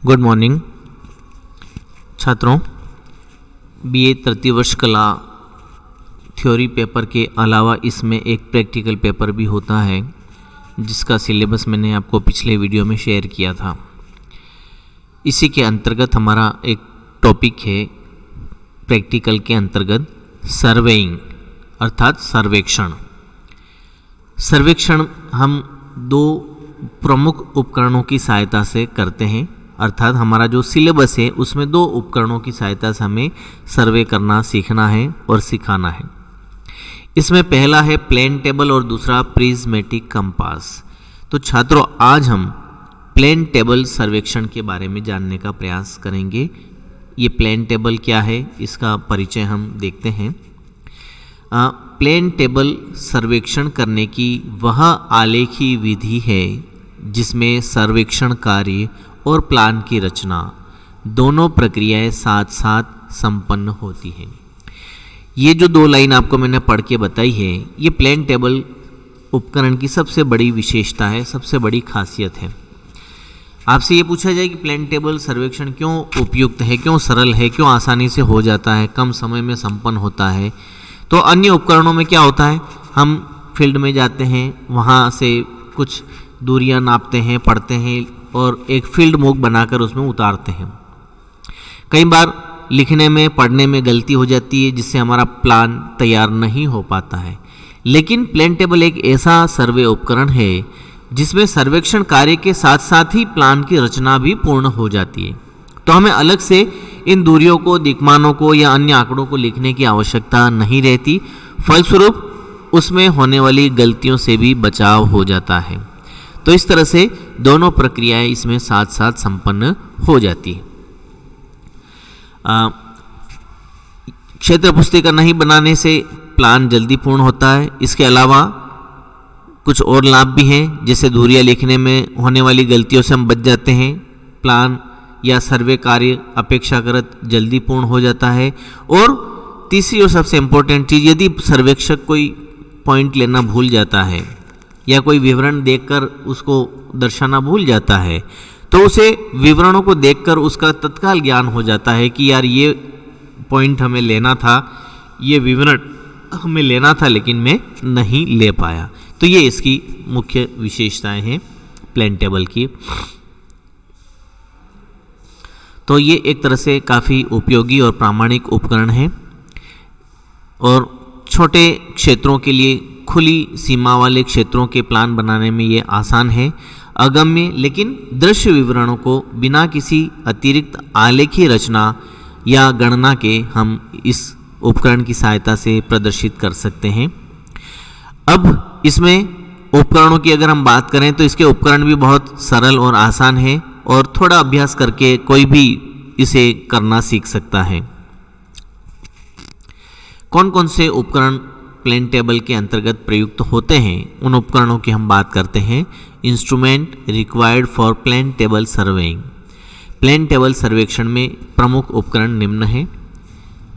Good morning छात्रों। BA तृतीय वर्ष कला थ्योरी पेपर के अलावा इसमें एक प्रैक्टिकल पेपर भी होता है जिसका सिलेबस मैंने आपको पिछले वीडियो में शेयर किया था। इसी के अंतर्गत हमारा एक टॉपिक है प्रैक्टिकल के अंतर्गत सर्वेइंग अर्थात सर्वेक्षण। सर्वेक्षण हम दो प्रमुख उपकरणों की सहायता से करते हैं, अर्थात हमारा जो सिलेबस है उसमें दो उपकरणों की सहायता से हमें सर्वे करना सीखना है और सिखाना है। इसमें पहला है प्लेन टेबल और दूसरा प्रिज्मेटिक कंपास। तो छात्रों आज हम प्लेन टेबल सर्वेक्षण के बारे में जानने का प्रयास करेंगे। ये प्लेन टेबल क्या है इसका परिचय हम देखते हैं। प्लेन टेबल सर्वेक्षण करने की वह आलेखी विधि है जिसमें सर्वेक्षण कार्य और प्लान की रचना दोनों प्रक्रियाएं साथ साथ संपन्न होती हैं। ये जो दो लाइन आपको मैंने पढ़ के बताई है ये प्लेन टेबल उपकरण की सबसे बड़ी विशेषता है, सबसे बड़ी खासियत है। आपसे ये पूछा जाए कि प्लेन टेबल सर्वेक्षण क्यों उपयुक्त है, क्यों सरल है, क्यों आसानी से हो जाता है, कम समय में संपन्न होता है। तो अन्य उपकरणों में क्या होता है, हम फील्ड में जाते हैं, वहाँ से कुछ दूरियां नापते हैं, पढ़ते हैं और एक फील्ड मूक बनाकर उसमें उतारते हैं। कई बार लिखने में पढ़ने में गलती हो जाती है जिससे हमारा प्लान तैयार नहीं हो पाता है। लेकिन प्लेन टेबल एक ऐसा सर्वे उपकरण है जिसमें सर्वेक्षण कार्य के साथ साथ ही प्लान की रचना भी पूर्ण हो जाती है। तो हमें अलग से इन दूरियों को, दिक्मानों को या अन्य आंकड़ों को लिखने की आवश्यकता नहीं रहती। फलस्वरूप उसमें होने वाली गलतियों से भी बचाव हो जाता है। तो इस तरह से दोनों प्रक्रियाएं इसमें साथ साथ संपन्न हो जाती है। क्षेत्र पुस्तिका नहीं बनाने से प्लान जल्दी पूर्ण होता है। इसके अलावा कुछ और लाभ भी हैं, जैसे दूरियां लिखने में होने वाली गलतियों से हम बच जाते हैं। प्लान या सर्वे कार्य अपेक्षाकृत जल्दी पूर्ण हो जाता है। और तीसरी और सबसे इम्पोर्टेंट चीज़, यदि सर्वेक्षक कोई पॉइंट लेना भूल जाता है या कोई विवरण देखकर उसको दर्शाना भूल जाता है तो उसे विवरणों को देखकर उसका तत्काल ज्ञान हो जाता है कि यार ये पॉइंट हमें लेना था, ये विवरण हमें लेना था लेकिन मैं नहीं ले पाया। तो ये इसकी मुख्य विशेषताएं हैं प्लेन टेबल की। तो ये एक तरह से काफ़ी उपयोगी और प्रामाणिक उपकरण है और छोटे क्षेत्रों के लिए, खुली सीमा वाले क्षेत्रों के प्लान बनाने में ये आसान है। अगम्य लेकिन दृश्य विवरणों को बिना किसी अतिरिक्त आलेखी रचना या गणना के हम इस उपकरण की सहायता से प्रदर्शित कर सकते हैं। अब इसमें उपकरणों की अगर हम बात करें तो इसके उपकरण भी बहुत सरल और आसान है और थोड़ा अभ्यास करके कोई भी इसे करना सीख सकता है। कौन कौन से उपकरण प्लेन टेबल के अंतर्गत प्रयुक्त होते हैं, उन उपकरणों की हम बात करते हैं। Instrument required for plane table surveying. Plane table सर्वेक्षण में प्रमुख उपकरण निम्न हैं।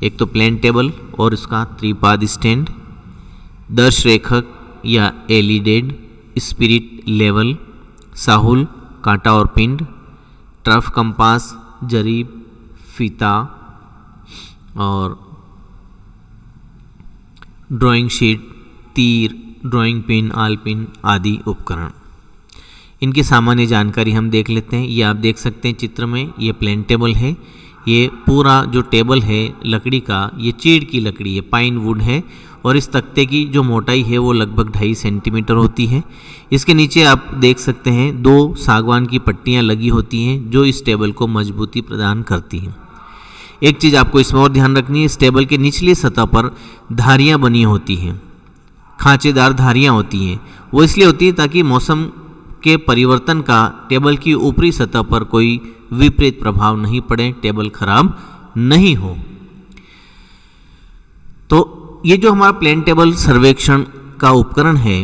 एक तो प्लेन टेबल और इसका त्रिपाद स्टैंड, दर्श रेखक या एलिडेड, स्पिरिट लेवल, साहुल, कांटा और पिंड, ट्रफ कंपास, जरीब, फीता और ड्राइंग शीट, तीर, ड्राइंग पिन, आल पिन आदि उपकरण। इनकी सामान्य जानकारी हम देख लेते हैं। ये आप देख सकते हैं चित्र में, ये प्लेन टेबल है। ये पूरा जो टेबल है लकड़ी का, ये चीड़ की लकड़ी है, पाइन वुड है और इस तख्ते की जो मोटाई है वो लगभग 2.5 सेंटीमीटर होती है। इसके नीचे आप देख सकते हैं 2 सागवान की पट्टियाँ लगी होती हैं जो इस टेबल को मजबूती प्रदान करती हैं। एक चीज़ आपको इसमें और ध्यान रखनी है, इस टेबल के निचली सतह पर धारियाँ बनी होती हैं, खांचेदार धारियाँ होती हैं। वो इसलिए होती है ताकि मौसम के परिवर्तन का टेबल की ऊपरी सतह पर कोई विपरीत प्रभाव नहीं पड़े, टेबल खराब नहीं हो। तो ये जो हमारा प्लेन टेबल सर्वेक्षण का उपकरण है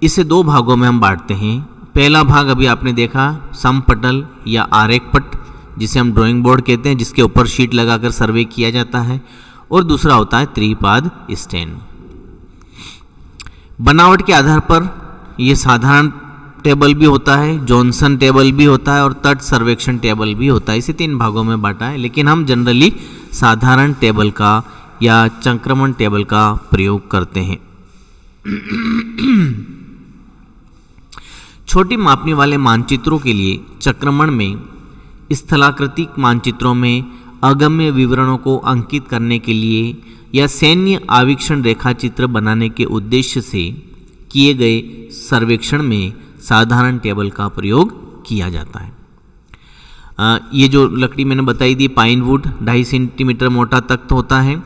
इसे दो भागों में हम बांटते हैं। पहला भाग अभी आपने देखा समपटल या आरेख पट, जिसे हम ड्राइंग बोर्ड कहते हैं, जिसके ऊपर शीट लगाकर सर्वे किया जाता है। और दूसरा होता है त्रिपाद स्टैंड। बनावट के आधार पर ये साधारण टेबल भी होता है, जॉनसन टेबल भी होता है और तट सर्वेक्षण टेबल भी होता है। इसे 3 भागों में बांटा है, लेकिन हम जनरली साधारण टेबल का या संक्रमण टेबल का प्रयोग करते हैं। छोटी मापनी वाले मानचित्रों के लिए चक्रमण में स्थलाकृतिक मानचित्रों में अगम्य विवरणों को अंकित करने के लिए या सैन्य आवीक्षण रेखा चित्र बनाने के उद्देश्य से किए गए सर्वेक्षण में साधारण टेबल का प्रयोग किया जाता है। ये जो लकड़ी मैंने बताई दी पाइन वुड 2.5 सेंटीमीटर मोटा तख्त होता है,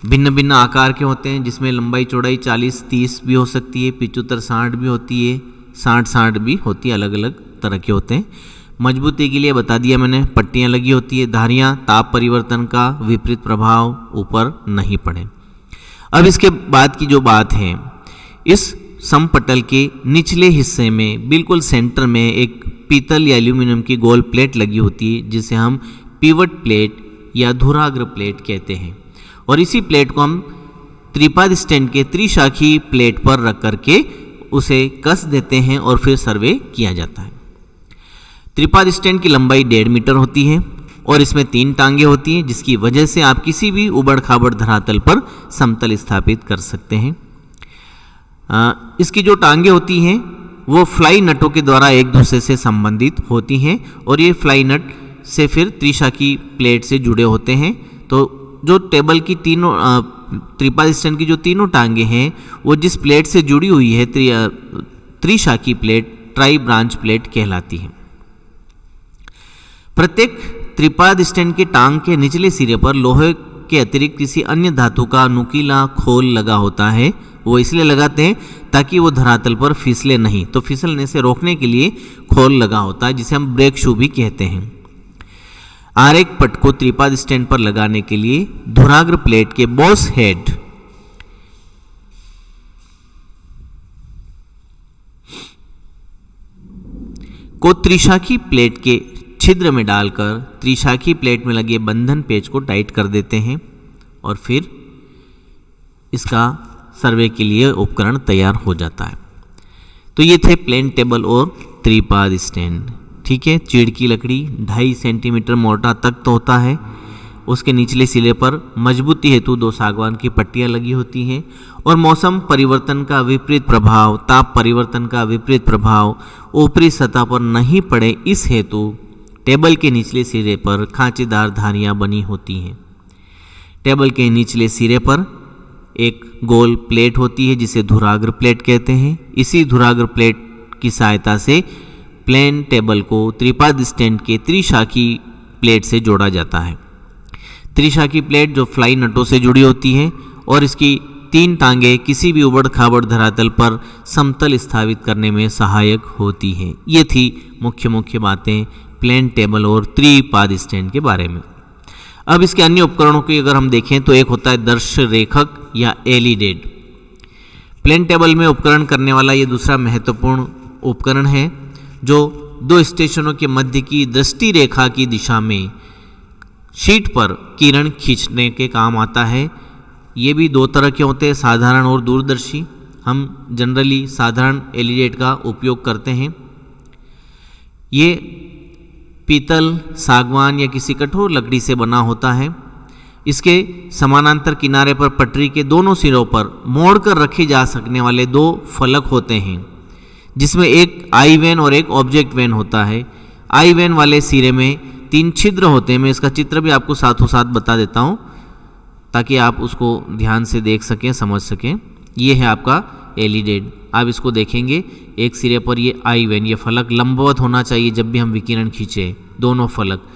भिन्न भिन्न आकार के होते हैं, जिसमें लंबाई चौड़ाई 40-30 भी हो सकती है, 75-60 भी होती है, 60-60 भी होती है, अलग अलग तरह के होते हैं। मजबूती के लिए बता दिया मैंने, पट्टियाँ लगी होती है, धारियाँ ताप परिवर्तन का विपरीत प्रभाव ऊपर नहीं पड़े। अब इसके बाद की जो बात है, इस समपटल के निचले हिस्से में बिल्कुल सेंटर में एक पीतल या एल्यूमिनियम की गोल प्लेट लगी होती है, जिसे हम पिवट प्लेट या धुराग्र प्लेट कहते हैं, और इसी प्लेट को हम त्रिपाद स्टैंड के त्रिशाखी प्लेट पर रख करके उसे कस देते हैं और फिर सर्वे किया जाता है। त्रिपाद स्टैंड की लंबाई 1.5 मीटर होती है और इसमें 3 टांगे होती हैं, जिसकी वजह से आप किसी भी उबड़ खाबड़ धरातल पर समतल स्थापित कर सकते हैं। इसकी जो टांगे होती हैं वो फ्लाई नटों के द्वारा एक दूसरे से संबंधित होती हैं और ये फ्लाई नट से फिर त्रिशाखी प्लेट से जुड़े होते हैं। तो जो टेबल की तीनों त्रिपाद स्टैंड की जो तीनों टांगे हैं वो जिस प्लेट से जुड़ी हुई है त्रिशाखी प्लेट ट्राई ब्रांच प्लेट कहलाती है। प्रत्येक त्रिपाद स्टैंड की टांग के निचले सिरे पर लोहे के अतिरिक्त किसी अन्य धातु का नुकीला खोल लगा होता है। वो इसलिए लगाते हैं ताकि वो धरातल पर फिसले नहीं, तो फिसलने से रोकने के लिए खोल लगा होता है, जिसे हम ब्रेक शू भी कहते हैं। आरेख पट को त्रिपाद स्टैंड पर लगाने के लिए धुराग्र प्लेट के बॉस हेड को त्रिशाखी प्लेट के छिद्र में डालकर त्रिशाखी प्लेट में लगे बंधन पेच को टाइट कर देते हैं और फिर इसका सर्वे के लिए उपकरण तैयार हो जाता है। तो ये थे प्लेन टेबल और त्रिपाद स्टैंड। ठीक है, चीड़ की लकड़ी 2.5 सेंटीमीटर मोटा तख्त होता है, उसके निचले सिरे पर मजबूती हेतु 2 सागवान की पट्टियाँ लगी होती हैं और मौसम परिवर्तन का विपरीत प्रभाव, ताप परिवर्तन का विपरीत प्रभाव ऊपरी सतह पर नहीं पड़े, इस हेतु टेबल के निचले सिरे पर खांचेदार धारियाँ बनी होती हैं। टेबल के निचले सिरे पर एक गोल प्लेट होती है जिसे धुराग्र प्लेट कहते हैं। इसी धुराग्र प्लेट की सहायता से प्लेन टेबल को त्रिपाद स्टैंड के त्रिशाखी प्लेट से जोड़ा जाता है। त्रिशाखी प्लेट जो फ्लाई नटों से जुड़ी होती है और इसकी 3 टांगे किसी भी उबड़ खाबड़ धरातल पर समतल स्थापित करने में सहायक होती हैं। ये थी मुख्य बातें प्लेन टेबल और त्रिपाद स्टैंड के बारे में। अब इसके अन्य उपकरणों की अगर हम देखें तो एक होता है दर्श रेखक या एलिडेड। प्लेन टेबल में उपकरण करने वाला ये दूसरा महत्वपूर्ण उपकरण है जो 2 स्टेशनों के मध्य की दृष्टि रेखा की दिशा में शीट पर किरण खींचने के काम आता है। ये भी 2 तरह के होते हैं, साधारण और दूरदर्शी। हम जनरली साधारण एलिडेड का उपयोग करते हैं। ये पीतल, सागवान या किसी कठोर लकड़ी से बना होता है। इसके समानांतर किनारे पर पटरी के दोनों सिरों पर मोड़कर रखे जा सकने वाले 2 फलक होते हैं, जिसमें एक आई वेन और एक ऑब्जेक्ट वेन होता है। आई वेन वाले सिरे में 3 छिद्र होते हैं। मैं इसका चित्र भी आपको साथों साथ बता देता हूँ ताकि आप उसको ध्यान से देख सकें, समझ सकें। ये है आपका एलिडेड। आप इसको देखेंगे, एक सिरे पर ये आई वेन, ये फलक लंबवत होना चाहिए जब भी हम विकिरण खींचे, दोनों फलक।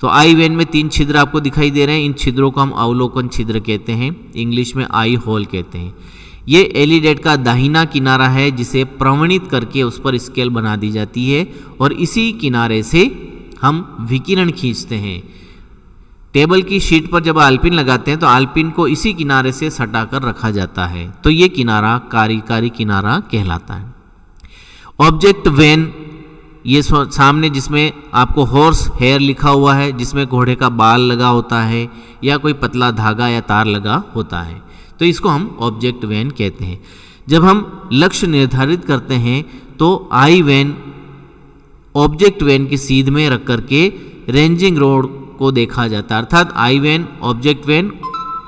तो आई वेन में 3 छिद्र आपको दिखाई दे रहे हैं। इन छिद्रों को हम अवलोकन छिद्र कहते हैं, इंग्लिश में आई होल कहते हैं। ये एलिडेड का दाहिना किनारा है जिसे प्रवणित करके उस पर स्केल बना दी जाती है और इसी किनारे से हम विकिरण खींचते हैं। टेबल की शीट पर जब आलपिन लगाते हैं तो आलपिन को इसी किनारे से सटाकर रखा जाता है, तो ये किनारा कार्यकारी किनारा कहलाता है। ऑब्जेक्ट वेन, ये सामने जिसमें आपको हॉर्स हेयर लिखा हुआ है, जिसमें घोड़े का बाल लगा होता है या कोई पतला धागा या तार लगा होता है, तो इसको हम ऑब्जेक्ट वेन कहते हैं। जब हम लक्ष्य निर्धारित करते हैं तो आई वैन ऑब्जेक्ट वैन की सीध में रख करके रेंजिंग रोड को देखा जाता है। अर्थात आई वैन, ऑब्जेक्ट वैन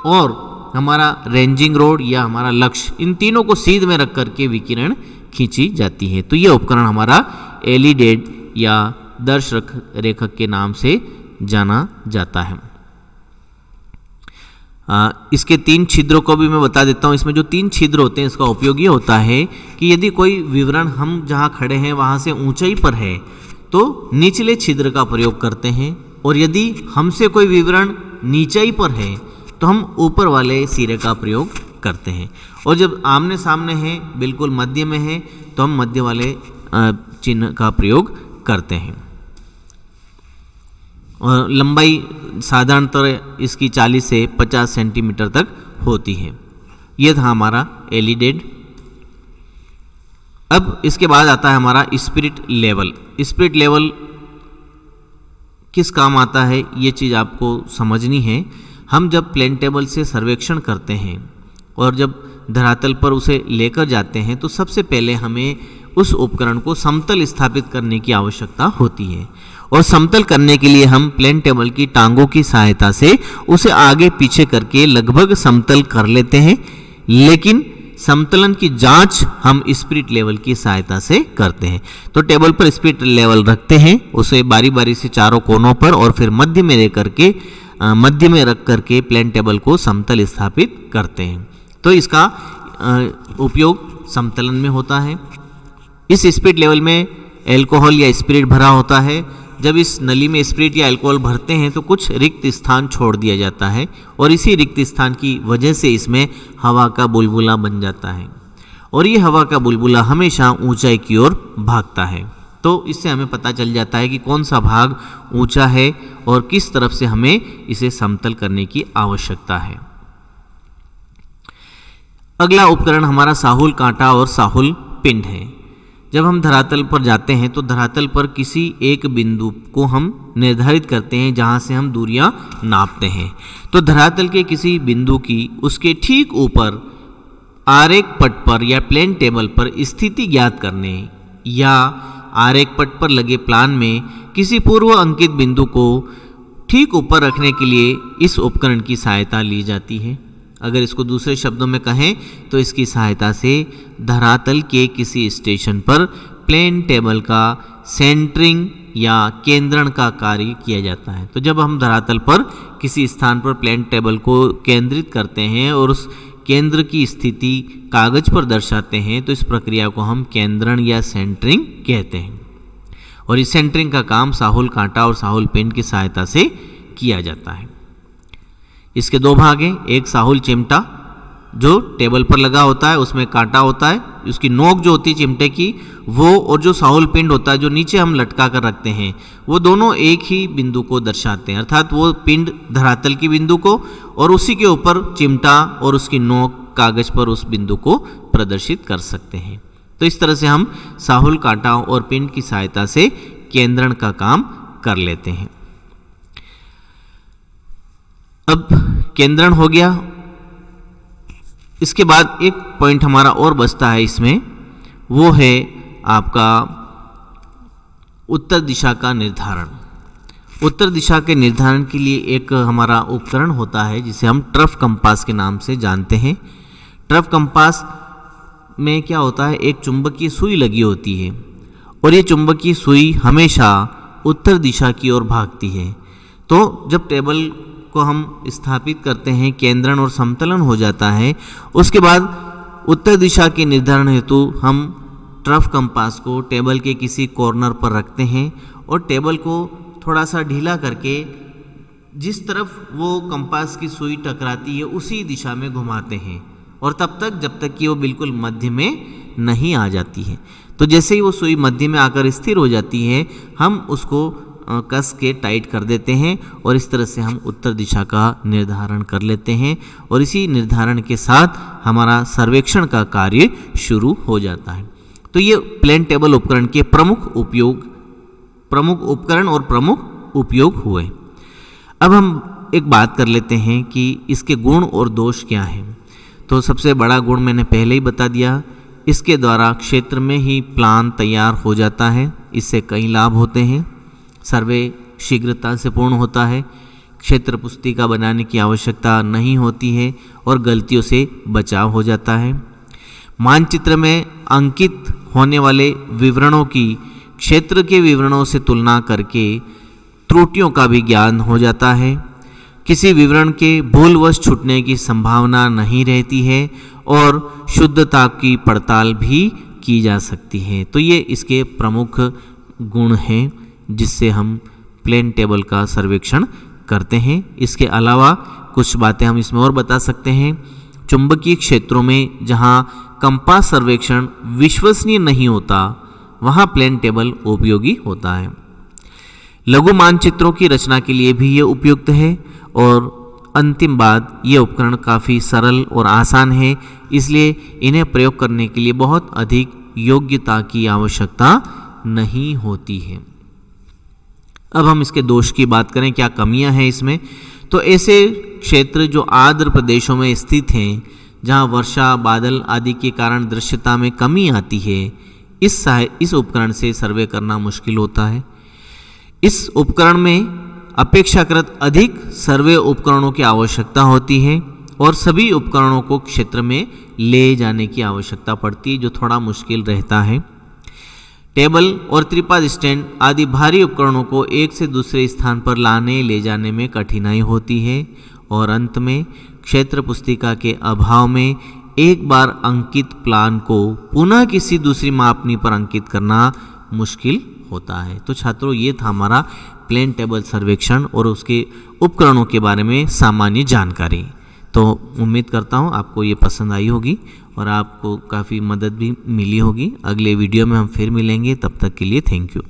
और हमारा रेंजिंग रोड या हमारा लक्ष्य, इन तीनों को सीध में रख करके विकिरण खींची जाती है। तो ये उपकरण हमारा एलिडेड या दर्श रेखक के नाम से जाना जाता है। इसके 3 छिद्रों को भी मैं बता देता हूँ। इसमें जो 3 छिद्र होते हैं, इसका उपयोग ये होता है कि यदि कोई विवरण हम जहाँ खड़े हैं वहाँ से ऊंचाई पर है तो निचले छिद्र का प्रयोग करते हैं, और यदि हमसे कोई विवरण नीचाई पर है तो हम ऊपर वाले सिरे का प्रयोग करते हैं, और जब आमने सामने है, बिल्कुल मध्य में है, तो हम मध्य वाले चिन्ह का प्रयोग करते हैं। और लंबाई साधारणतः इसकी 40 से 50 सेंटीमीटर तक होती है। यह था हमारा एलिडेड। अब इसके बाद आता है हमारा स्पिरिट लेवल। स्पिरिट लेवल किस काम आता है, ये चीज़ आपको समझनी है। हम जब प्लेन टेबल से सर्वेक्षण करते हैं और जब धरातल पर उसे लेकर जाते हैं तो सबसे पहले हमें उस उपकरण को समतल स्थापित करने की आवश्यकता होती है, और समतल करने के लिए हम प्लेन टेबल की टांगों की सहायता से उसे आगे पीछे करके लगभग समतल कर लेते हैं। लेकिन समतलन की जांच हम स्पिरिट लेवल की सहायता से करते हैं। तो टेबल पर स्पिरिट लेवल रखते हैं, उसे बारी बारी से चारों कोनों पर और फिर मध्य में रख करके प्लेन टेबल को समतल स्थापित करते हैं। तो इसका उपयोग समतलन में होता है। इस स्पिरिट लेवल में एल्कोहल या स्पिरिट भरा होता है। जब इस नली में स्पिरिट या अल्कोहल भरते हैं तो कुछ रिक्त स्थान छोड़ दिया जाता है, और इसी रिक्त स्थान की वजह से इसमें हवा का बुलबुला बन जाता है, और ये हवा का बुलबुला हमेशा ऊंचाई की ओर भागता है। तो इससे हमें पता चल जाता है कि कौन सा भाग ऊंचा है और किस तरफ से हमें इसे समतल करने की आवश्यकता है। अगला उपकरण हमारा साहुल कांटा और साहुल पिंड है। जब हम धरातल पर जाते हैं तो धरातल पर किसी एक बिंदु को हम निर्धारित करते हैं जहां से हम दूरियां नापते हैं। तो धरातल के किसी बिंदु की उसके ठीक ऊपर आरेख पट पर या प्लेन टेबल पर स्थिति ज्ञात करने या आरेख पट पर लगे प्लान में किसी पूर्व अंकित बिंदु को ठीक ऊपर रखने के लिए इस उपकरण की सहायता ली जाती है। अगर इसको दूसरे शब्दों में कहें तो इसकी सहायता से धरातल के किसी स्टेशन पर प्लेन टेबल का सेंटरिंग या केंद्रण का कार्य किया जाता है। तो जब हम धरातल पर किसी स्थान पर प्लेन टेबल को केंद्रित करते हैं और उस केंद्र की स्थिति कागज पर दर्शाते हैं तो इस प्रक्रिया को हम केंद्रण या सेंटरिंग कहते हैं, और इस सेंटरिंग का काम साहुल कांटा और साहुल पिंड की सहायता से किया जाता है। इसके 2 भाग हैं। एक साहुल चिमटा जो टेबल पर लगा होता है, उसमें कांटा होता है, उसकी नोक जो होती है चिमटे की वो, और जो साहुल पिंड होता है जो नीचे हम लटका कर रखते हैं, वो दोनों एक ही बिंदु को दर्शाते हैं। अर्थात वो पिंड धरातल की बिंदु को और उसी के ऊपर चिमटा और उसकी नोक कागज पर उस बिंदु को प्रदर्शित कर सकते हैं। तो इस तरह से हम साहुल कांटा और पिंड की सहायता से केंद्रण का काम कर लेते हैं। अब केंद्रण हो गया। इसके बाद एक पॉइंट हमारा और बचता है इसमें, वो है आपका उत्तर दिशा का निर्धारण। उत्तर दिशा के निर्धारण के लिए एक हमारा उपकरण होता है जिसे हम ट्रफ कंपास के नाम से जानते हैं। ट्रफ कंपास में क्या होता है, एक चुंबकीय सुई लगी होती है और ये चुंबकीय सुई हमेशा उत्तर दिशा की ओर भागती है। तो जब टेबल को हम स्थापित करते हैं, केंद्रण और समतलन हो जाता है, उसके बाद उत्तर दिशा के निर्धारण हेतु हम ट्रफ कंपास को टेबल के किसी कॉर्नर पर रखते हैं और टेबल को थोड़ा सा ढीला करके जिस तरफ वो कंपास की सुई टकराती है उसी दिशा में घुमाते हैं, और तब तक जब तक कि वो बिल्कुल मध्य में नहीं आ जाती है। तो जैसे ही वो सुई मध्य में आकर स्थिर हो जाती है, हम उसको कस के टाइट कर देते हैं और इस तरह से हम उत्तर दिशा का निर्धारण कर लेते हैं, और इसी निर्धारण के साथ हमारा सर्वेक्षण का कार्य शुरू हो जाता है। तो ये प्लेन टेबल उपकरण के प्रमुख उपकरण और प्रमुख उपयोग हुए। अब हम एक बात कर लेते हैं कि इसके गुण और दोष क्या हैं। तो सबसे बड़ा गुण मैंने पहले ही बता दिया इसके द्वारा क्षेत्र में ही प्लान तैयार हो जाता है। इससे कई लाभ होते हैं। सर्वे शीघ्रता से पूर्ण होता है, क्षेत्र पुस्तिका बनाने की आवश्यकता नहीं होती है और गलतियों से बचाव हो जाता है। मानचित्र में अंकित होने वाले विवरणों की क्षेत्र के विवरणों से तुलना करके त्रुटियों का भी ज्ञान हो जाता है। किसी विवरण के भूलवश छूटने की संभावना नहीं रहती है और शुद्धता की पड़ताल भी की जा सकती है। तो ये इसके प्रमुख गुण हैं जिससे हम प्लेन टेबल का सर्वेक्षण करते हैं। इसके अलावा कुछ बातें हम इसमें और बता सकते हैं। चुंबकीय क्षेत्रों में जहां कंपास सर्वेक्षण विश्वसनीय नहीं होता वहां प्लेन टेबल उपयोगी होता है। लघु मानचित्रों की रचना के लिए भी ये उपयुक्त है। और अंतिम बात, ये उपकरण काफ़ी सरल और आसान है, इसलिए इन्हें प्रयोग करने के लिए बहुत अधिक योग्यता की आवश्यकता नहीं होती है। अब हम इसके दोष की बात करें, क्या कमियां हैं इसमें। तो ऐसे क्षेत्र जो आर्द्र प्रदेशों में स्थित हैं, जहां वर्षा बादल आदि के कारण दृश्यता में कमी आती है, इस उपकरण से सर्वे करना मुश्किल होता है। इस उपकरण में अपेक्षाकृत अधिक सर्वे उपकरणों की आवश्यकता होती है और सभी उपकरणों को क्षेत्र में ले जाने की आवश्यकता पड़ती है, जो थोड़ा मुश्किल रहता है। टेबल और त्रिपाद स्टैंड आदि भारी उपकरणों को एक से दूसरे स्थान पर लाने ले जाने में कठिनाई होती है। और अंत में क्षेत्र पुस्तिका के अभाव में एक बार अंकित प्लान को पुनः किसी दूसरी मापनी पर अंकित करना मुश्किल होता है। तो छात्रों, ये था हमारा प्लेन टेबल सर्वेक्षण और उसके उपकरणों के बारे में सामान्य जानकारी। तो उम्मीद करता हूँ आपको ये पसंद आई होगी और आपको काफ़ी मदद भी मिली होगी। अगले वीडियो में हम फिर मिलेंगे, तब तक के लिए थैंक यू।